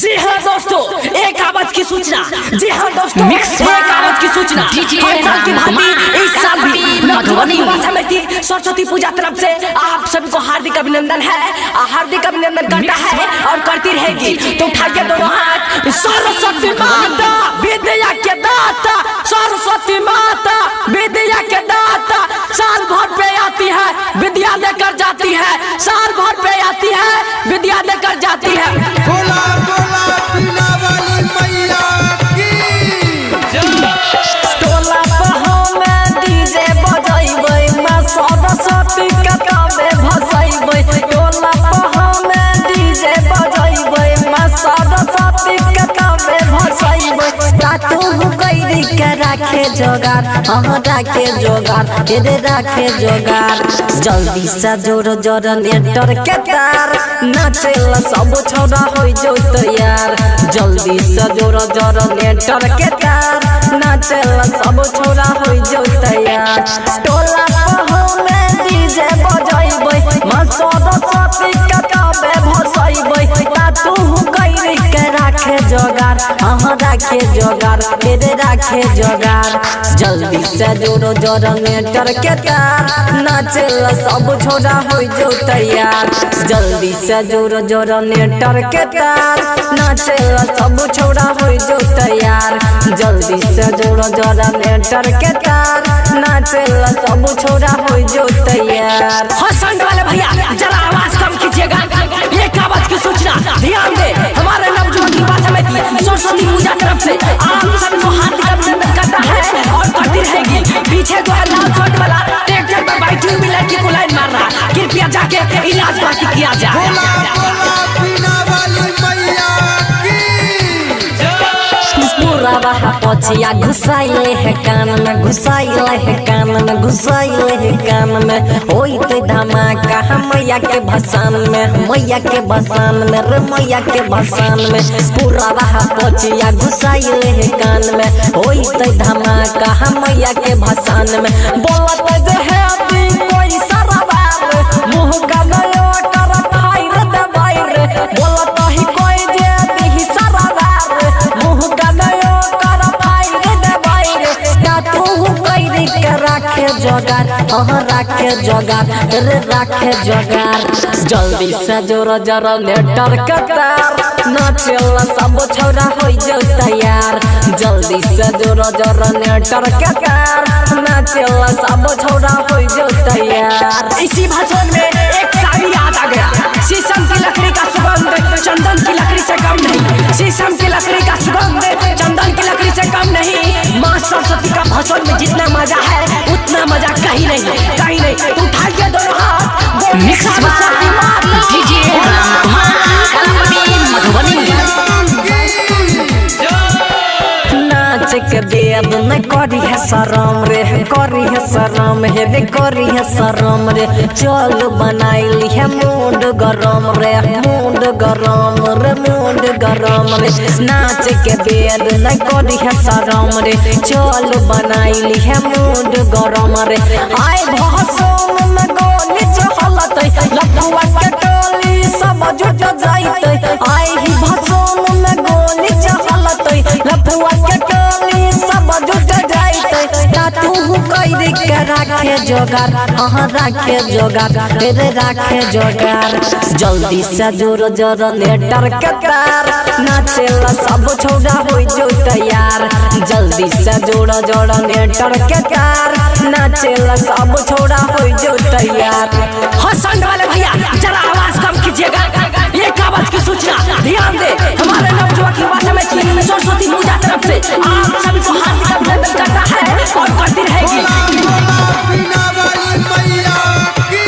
जी हाँ दोस्तों, एक आवाज की सूचना। जी हाँ दोस्तों, एक आवाज की सूचना। हर साल की भांति इस साल भी मधुबनी युवा समिति सरस्वती पूजा तरफ से आप सभी को हार्दिक अभिनंदन है, हार्दिक अभिनंदन करता है और करती रहेगी। तो उठाइए दोनों हाथ। सरस्वती माता विद्या के दाता, सरस्वती माता विद्या के दाता, साल भर पे आती है विद्या देकर जाती है, साल भर पे आती है विद्या देकर जाती है। बोला बोला पीला वाली मैया की टोला पर हम डीजे बजाइबै, मां सरस्वती के कामे भसाइबै। टोला पर हम डीजे बजाइबै, मां सरस्वती के कामे भसाइबै। तातू गइरी के राखे जोगार, हम राखे जोगार, तेरे राखे जोगार। जल्दी से जोर जोर नेटर के तार, नाचेला सब छोड़ा हो जो तैयार। जल्दी से जोर जोर नेटर के तार, नाचेला सब छोड़ा हो जो तैयार। टोला पर हम डीजे बजाइबै, मां सरस्वती के कामे भसाइबै। तातू गइरी के राखे जोगार, हम राखे जोगार, तेरे राखे जोगार। जल्दी से जोरो जोरो नेटर के तार, नाचेला सब छोड़ा हो जो तैयार। जल्दी से जोरो जोरो नेटर के तार, नाचेला सब छोड़ा हो जो तैयार। जल्दी से जोरो जोरो नेटर के तार, नाचेला सब छोड़ा हो जो तैयार। हसन वाले भैया जरा आवाज कम कीजिएगा, एक आवाज की सूचना ध्यान दे। हमारे नवजुवक युवा समिति सरस्वती पूजा तरफ से आप सभी को हार्दिक अभिनंदन करता है और करती रहेगी। पीछे जो है लाल शर्ट वाला ट्रैक्टर पर बैठी हुई लड़की को लाइन मार रहा, कृपया जाके इलाज बाकी किया जाए। बोला बोला पीला वाली मैया की पूरा वहाँ पछिया घुसाइले है कान में, घुसाइले है कान में, घुसाइले है कान में। होई तो धमाका मैया के भसान में, मैया के भसान में, रे मैया के भसान में। पूरा वहाँ पछिया घुसाइले है कान में, होई तो धमाका मैया के भसान में। बोलत जे है अभी कोई सरवार, मुँह का गयो कर भाई रे दबाई रे। बोलत ही कोई जे अभी सरवार, मुँह का गयो कर भाई रे दबाई रे। तातू गइरी के राखे जोगार, हाँ राखे जोगार, रे राखे जोगार। जल्दी से जोर जोर नेटर के तार, नाचेला सब छोड़ा हो जो तैयार। जल्दी से जोर जोर नेटर के तार, नाचेला सब छोड़ा हो जो तैयार। इसी भाषण में एक शायरी याद आ गया। शीशम की लकड़ी का सुगंध चंदन की लकड़ी से कम नहीं, शीशम की लकड़ी का सुगंध चंदन की लकड़ी से कम नहीं। माँ सरस्वती का भाषण में जितना मजा है उतना मजा कहीं नहीं, कहीं नहीं। उठाइए दोनों हाथ, मिक्स सरस्वती माँ डीजे नाच के बेद न करी है शरम रे, करी है शरम हे रे, करी है शरम रे। चल बनाइली है मूड गरम रे, मूड गरम रे, मूड गरम रे। नाच के बेद न करी है शरम रे, चल बनाइली है मूड गरम रे। आए भाषण में गोली चहलतै, लफुआ के टोली सब जुट जाइतै। आए ही भाषण में गोली चहलतै, लफुआ के टोली सब जुट जाइतै। तातू गइरी के राखे जोगार, हाँ राखे जोगार, रे राखे जोगार। जल्दी से जोर जोर नेटर के तार, नाचेला सब छोड़ा हो जो तैयार। जल्दी से जोर जोर नेटर के तार, नाचेला सब छोड़ा हो जो तैयार। हसन वाले भैया जरा आवाज कम कीजिएगा, एक आवाज की सूचना ध्यान दे। हमारे नवजुवक युवा समिति सरस्वती पूजा तरफ से आप सभी को हार्दिक अभिनंदन करता है और करती रहेगी। बोला पीला वाली मैया की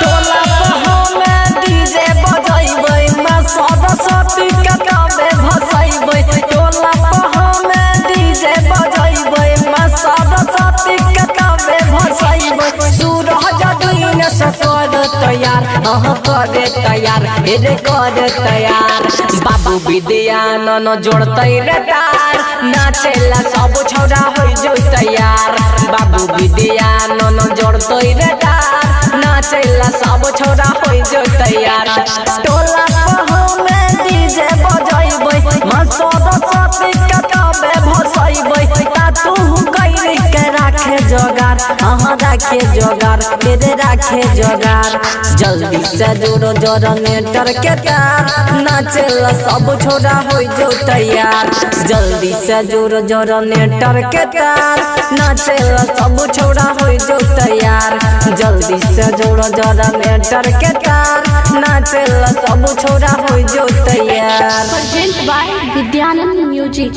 टोला पर हम डीजे बजाइबै, मां सरस्वती के कामे भसाइबै। टोला पर हम डीजे बजाइबै, मां सरस्वती के कामे भसाइबै। सूरज दिन से कर तैयार, हाँ कर तैयार, रे कर तैयार। बाबू विद्यानंद जोड़तै रे तार, नाचेला सब छोड़ा हो जो तैयार। बाबू विद्यानंद जोड़तै रे तार, नाचेला सब छोड़ा हो जो तैयार। टोला पर हम डीजे राखे जोगार तेरे राखे जोगार जल्दी से जोड़ो जनरेटर के तार नाचेला सब छोड़ा हो जो तैयार जल्दी से जोड़ो जनरेटर के तार नाचेला सब छोड़ा हो जो तैयार जल्दी से जोड़ो जनरेटर के तार नाचेला सब छोड़ा हो जो तैयार Present by Vidyanand Music.